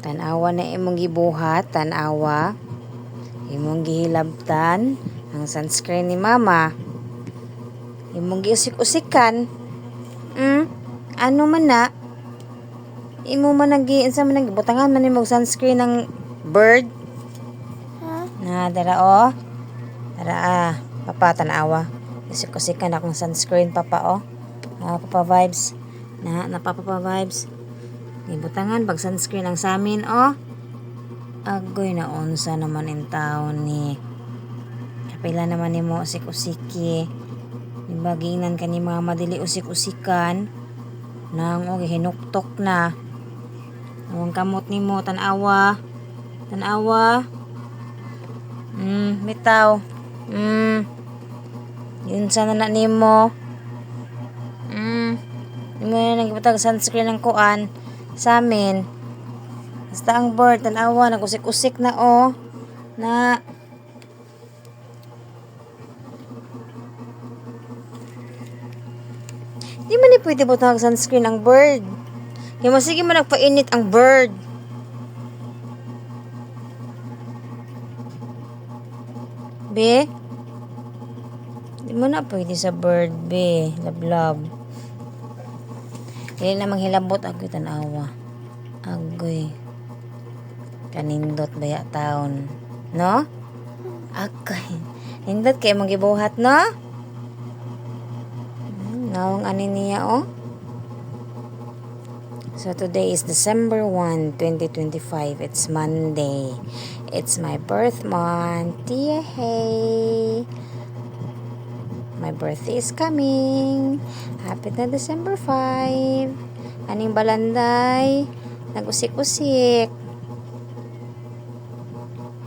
Tanawa na imong gibuhat, tanawa. Imong gihilabtan ang sunscreen ni mama. Imong giusik-usikan. Ano man na? Imo man unsa man butangan man imong sunscreen ng bird? Na dara oh. Dara papa tanawa. Isik-usikan akong sunscreen papa oh. Papa vibes. Na papa vibes. Ibutangan pag sunscreen ang samin oh. Agoy na unsa naman in taon ni. Kapila naman nimo usik-usiki. Ibaginan ka ni mama dili usik-usikan. Nang og hinuktok na. Awang kamot nimo tanawa. Tanawa. Bitaw. Yun sana na nimo. Imo na nagibutang sunscreen ng kuan sa amin. Basta ang bird, tanawa, nagusik-usik na oh. Na. Di man ni pwede butang sunscreen ang bird. Kaya masige mo nagpainit ang bird. Be? Di mo na pwede sa bird, be. Lablab. Dili na manghilabot agoy tanawa. Agoy. Kanindot baya taon. No? Agoy. Nindot kay mong gibuhat, no? Nawang ani niya, oh. So today is December 1, 2025. It's Monday. It's my birth month. Yay! My birthday is coming. Happy na December 5. Aning balanday. Nag-usik-usik.